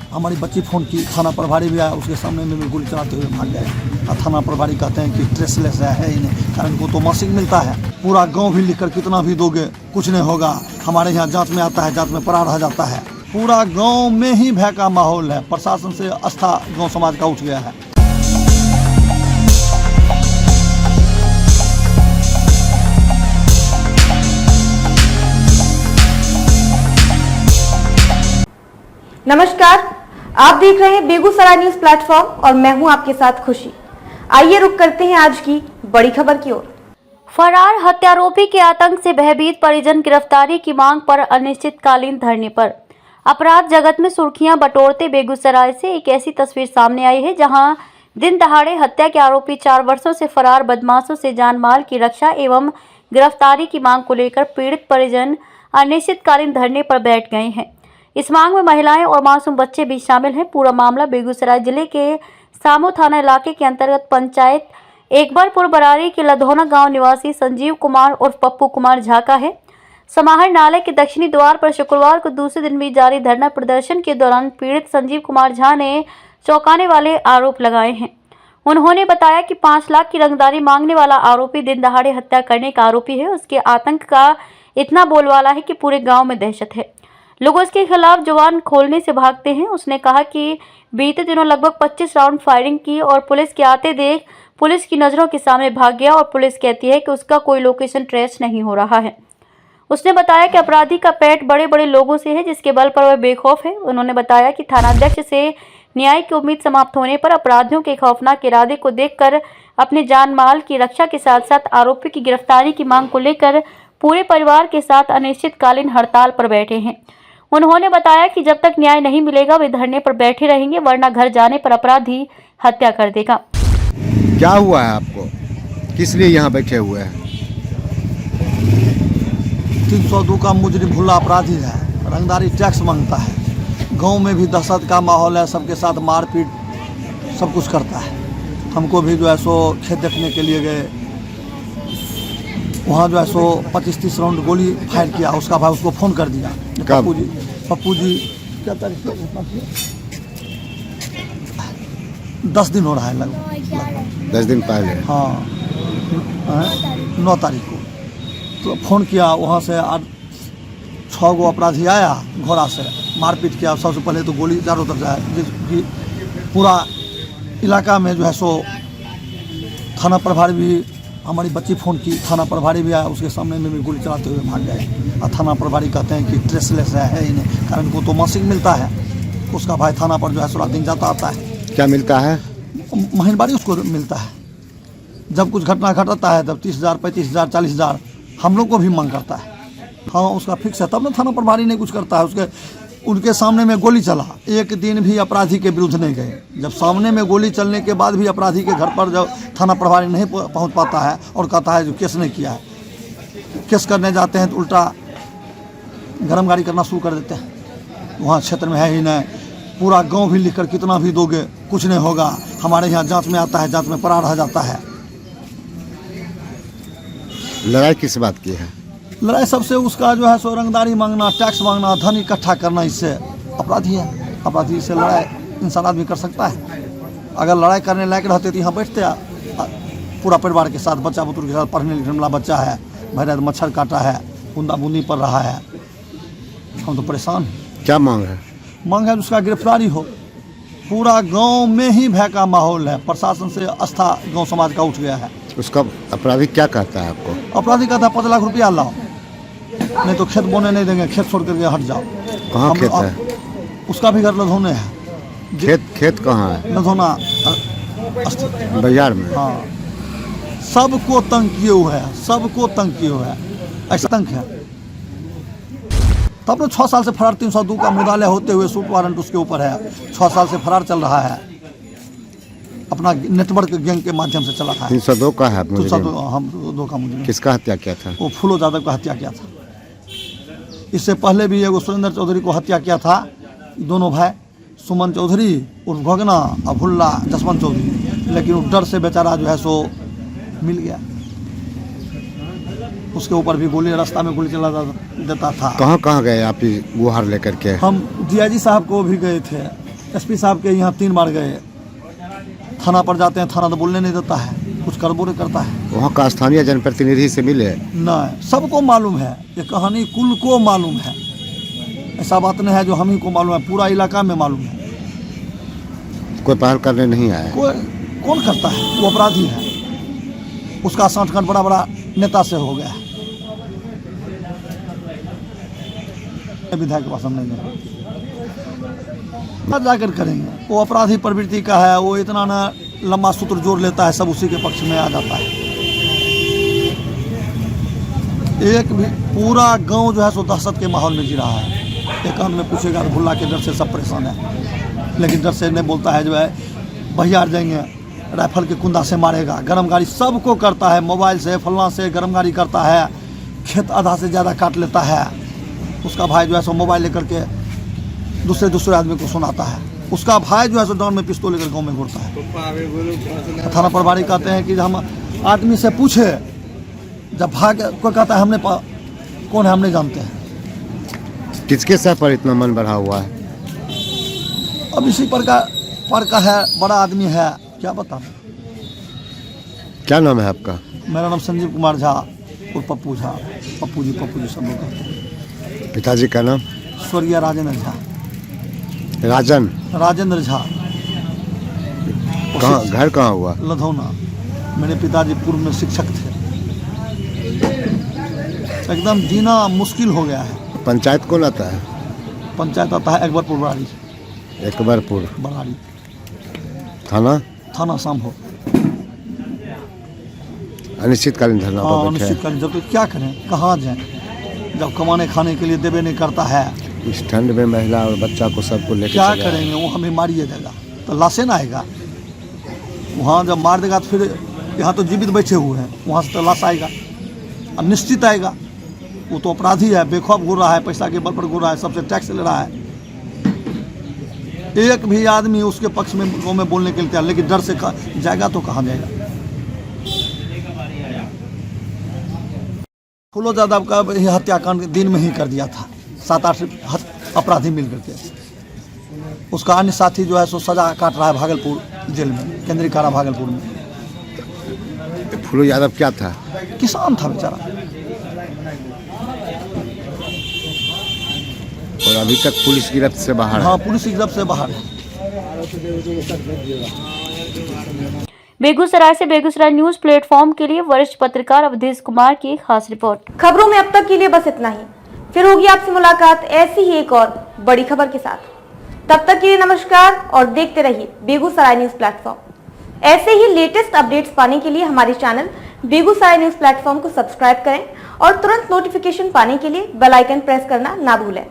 हमारी बच्ची फ़ोन की, थाना प्रभारी भी आया, उसके सामने में गोली चलाते हुए भाग गए। और थाना प्रभारी कहते हैं कि ट्रेसलेस है ही नहीं, कारण को तो मासिक मिलता है। पूरा गांव भी लिखकर कितना भी दोगे कुछ नहीं होगा, हमारे यहाँ जांच में आता है, जांच में फरार हो जाता है। पूरा गांव में ही भय का माहौल है। प्रशासन से आस्था गांव समाज का उठ गया है। नमस्कार, आप देख रहे हैं बेगूसराय न्यूज प्लेटफॉर्म और मैं हूं आपके साथ खुशी। आइए रुक करते हैं आज की बड़ी खबर की ओर। फरार हत्यारोपी के आतंक से भयभीत परिजन गिरफ्तारी की मांग पर अनिश्चितकालीन धरने पर। अपराध जगत में सुर्खियां बटोरते बेगूसराय से एक ऐसी तस्वीर सामने आई है जहां दिन दहाड़े हत्या के आरोपी 4 वर्षों से फरार बदमाशों से जान माल की रक्षा एवं गिरफ्तारी की मांग को लेकर पीड़ित परिजन अनिश्चितकालीन धरने पर बैठ गए हैं। इस मांग में महिलाएं और मासूम बच्चे भी शामिल हैं। पूरा मामला बेगूसराय जिले के सामो थाना इलाके के अंतर्गत पंचायत एकबरपुर बरारी के लधौना गांव निवासी संजीव कुमार और पप्पू कुमार झा का है। समाहर नाले के दक्षिणी द्वार पर शुक्रवार को दूसरे दिन भी जारी धरना प्रदर्शन के दौरान पीड़ित संजीव कुमार झा ने चौंकाने वाले आरोप लगाए हैं। उन्होंने बताया कि 5 लाख की रंगदारी मांगने वाला आरोपी दिन दहाड़े हत्या करने का आरोपी है। उसके आतंक का इतना बोलबाला है कि पूरे गाँव में दहशत है। लोग उसके खिलाफ जुबान खोलने से भागते हैं। उसने कहा कि बीते दिनों लगभग 25 राउंड फायरिंग की और पुलिस के आते देख पुलिस की नज़रों के सामने भाग गया और पुलिस कहती है कि उसका कोई लोकेशन ट्रेस नहीं हो रहा है। उसने बताया कि अपराधी का पेट बड़े बड़े लोगों से है जिसके बल पर वह बेखौफ है। उन्होंने बताया कि थानाध्यक्ष से न्याय की उम्मीद समाप्त होने पर अपराधियों के खौफनाक इरादे को देखकर अपने जान माल की रक्षा के साथ साथ आरोपी की गिरफ्तारी की मांग को लेकर पूरे परिवार के साथ अनिश्चितकालीन हड़ताल पर बैठे हैं। उन्होंने बताया कि जब तक न्याय नहीं मिलेगा वे धरने पर बैठे रहेंगे, वरना घर जाने पर अपराधी हत्या कर देगा। क्या हुआ है आपको, किस लिए यहाँ बैठे हुए हैं? 302 का मुजरिम भुल्ला अपराधी है, रंगदारी टैक्स मांगता है। गांव में भी दहशत का माहौल है, सबके साथ मारपीट सब कुछ करता है। हमको भी जो है सो खेत देखने के लिए गए, वहाँ जो है सो 25-30 राउंड गोली फायर किया। उसका भाई उसको फ़ोन कर दिया। पप्पू जी क्या तारीख है? 10 दिन हो रहा है लगभग 10 दिन पहले। हाँ, 9 तारीख को तो फ़ोन किया। वहाँ से 6 गो अपराधी आया, घोड़ा से मारपीट किया। सबसे पहले तो गोली चारों तरफ जाए, जिसकी पूरा इलाका में जो है सो थाना प्रभारी भी, हमारी बच्ची फ़ोन की, थाना प्रभारी भी आया, उसके सामने में भी गोली चलाते हुए भाग गए। और थाना प्रभारी कहते हैं कि ट्रेसलेस है ही नहीं, कारण को तो मासिक मिलता है। उसका भाई थाना पर जो है थोड़ा दिन जाता आता है। क्या मिलता है? महीनवारी उसको मिलता है। जब कुछ घटना घटता है तब 30,000, 35,000, 40,000 हम लोग को भी मांग करता है। हाँ, उसका फिक्स है, तब ना थाना प्रभारी नहीं कुछ करता है। उनके सामने में गोली चला, एक दिन भी अपराधी के विरुद्ध नहीं गए। जब सामने में गोली चलने के बाद भी अपराधी के घर पर जब थाना प्रभारी नहीं पहुंच पाता है और कहता है जो केस नहीं किया है, केस करने जाते हैं तो उल्टा गरम गाड़ी करना शुरू कर देते हैं। वहाँ क्षेत्र में है ही नहीं, पूरा गांव भी लिखकर कितना भी दोगे कुछ नहीं होगा, हमारे यहाँ जांच में आता है, जांच में फरार हो जाता है। लड़ाई किस बात की है? लड़ाई सबसे उसका जो है सो रंगदारी मांगना, टैक्स मांगना, धन इकट्ठा करना। इससे अपराधी है, अपराधी से लड़ाई इंसान आदमी कर सकता है। अगर लड़ाई करने लायक रहते तो यहाँ बैठते पूरा परिवार के साथ, बच्चा बुतुर के साथ। पढ़ने लिखने वाला बच्चा है, भैरत मच्छर काटा है, बूंदा बूंदी पड़ रहा है, हम तो परेशान हैं। क्या मांग है? मांग है उसका गिरफ्तारी हो। पूरा गांव में ही भय का माहौल है। प्रशासन से आस्था गांव समाज का उठ गया है। उसका अपराधी क्या कहता है आपको? अपराधी कहता है 5 लाख रुपया लाओ, नहीं तो खेत बोने नहीं देंगे, खेत छोड़ करके हट जाओ। कहाँ खेत है? उसका भी घर लधौने है। खेत कहाँ है? लधौना बाजार में। हाँ, सबको तंग किए हुए है, सबको तंग किए हुए है, ऐसा तंग है। तब तो 6 साल से फरार 302 का मुदाले होते हुए सूट वारंट उसके ऊपर है। 6 साल से फरार चल रहा है, अपना नेटवर्क गैंग के माध्यम से चला था। 302 का है? 302 का मुझे। किसका हत्या किया था? वो फूलो यादव का हत्या किया था। इससे पहले भी एगो सुरेंद्र चौधरी को हत्या किया था। दोनों भाई, सुमन चौधरी उर्फ भगना और भुल्ला जसवंत चौधरी, लेकिन डर से बेचारा जो है सो मिल गया। उसके ऊपर भी गोली, रास्ता में गोली चला देता था। कहाँ कहाँ गए आप गुहार लेकर के? हम डीआईजी साहब को भी गए थे, एसपी साहब के यहाँ 3 बार गए, थाना पर जाते हैं, थाना तो बोलने नहीं देता है, कुछ करबो नहीं करता है। वहाँ का स्थानीय जनप्रतिनिधि से मिले? नहीं, सबको मालूम है, ये कहानी कुल को मालूम है, ऐसा बात नहीं है जो हम ही को मालूम है, पूरा इलाका में मालूम है। कोई पहल करने नहीं आया? कोई कौन करता है, वो अपराधी है, उसका सांठगांठ बड़ा बड़ा नेता से हो गया है। विधायक के पास हम नहीं गए, जाकर करेंगे, वो अपराधी प्रवृत्ति का है, वो इतना ना लंबा सूत्र जोड़ लेता है, सब उसी के पक्ष में आ जाता है। एक भी पूरा गांव जो है सो दहशत के माहौल में जी रहा है। एक कान में पूछेगा तो भुल्ला के डर से सब परेशान है, लेकिन डर से नहीं बोलता है, जो है बहियार जाएंगे, राइफल के कुंदा से मारेगा, गरम गाड़ी सबको करता है, मोबाइल से फलना से गरम गाड़ी करता है, खेत आधा से ज़्यादा काट लेता है, उसका भाई जो है सो मोबाइल लेकर के दूसरे आदमी को सुनाता है, उसका भाई जो है सो डाउन में पिस्तौल लेकर गाँव में घूरता है। थाना प्रभारी कहते हैं कि हम आदमी से पूछे, जब भाग कोई कहता है हमने कौन है हम नहीं जानते हैं। किसके सर पर इतना मन बढ़ा हुआ है? अब इसी पर का है, बड़ा आदमी है, क्या बता। क्या नाम है आपका? मेरा नाम संजीव कुमार झा और पप्पू झा, पप्पू जी सब लोग कहते हैं। पिताजी का नाम? स्वर्गीय राजेंद्र झा। राजेंद्र झा। कहाँ, घर कहाँ हुआ? लधौना। मेरे पिताजी पूर्व में शिक्षक थे। एकदम जीना मुश्किल हो गया है। पंचायत कौन आता है? पंचायत आता है अकबरपुर बराड़ी। अकबरपुर बराड़ी। थाना शाम्भो। अनिश्चितकालीन धरना पर बैठे हैं। अनिश्चितकालीन, जब तो क्या करें, कहाँ जाएं, जब कमाने खाने के लिए देवे नहीं करता है। इस ठंड में महिला और बच्चा को सबको लेकर क्या करेंगे, वो हमें मारिए देगा तो लाशे ना आएगा, वहाँ जब मार देगा तो फिर यहाँ तो जीवित बैठे हुए हैं, वहाँ से तो लाश आएगा, अब निश्चित आएगा। वो तो अपराधी है, बेखौफ घूर रहा है, पैसा के बल पर घूर रहा है, सबसे टैक्स ले रहा है। एक भी आदमी उसके पक्ष में गाँव में बोलने के लिए तैयार, लेकिन डर से जाएगा तो कहाँ जाएगा। फूलोज यादव का हत्याकांड दिन में ही कर दिया था, 7-8 अपराधी मिल करके। उसका अन्य साथी जो है सो सजा काट रहा है भागलपुर जेल में, केंद्रीय कारा भागलपुर में। फूलोज यादव क्या था? किसान था बेचारा। और अभी तक पुलिस गिरफ्त से बाहर है? हाँ, पुलिस की गिरफ्त से बाहर है। बेगूसराय से बेगूसराय न्यूज प्लेटफॉर्म के लिए वरिष्ठ पत्रकार अवधेश कुमार की एक खास रिपोर्ट। खबरों में अब तक के लिए बस इतना ही, फिर होगी आपसे मुलाकात ऐसी ही एक और बड़ी खबर के साथ। तब तक के लिए नमस्कार और देखते रहिए बेगूसराय न्यूज प्लेटफॉर्म। ऐसे ही लेटेस्ट अपडेट्स पाने के लिए हमारे चैनल बेगूसराय न्यूज प्लेटफॉर्म को सब्सक्राइब करें और तुरंत नोटिफिकेशन पाने के लिए बेल आइकन प्रेस करना ना भूलें।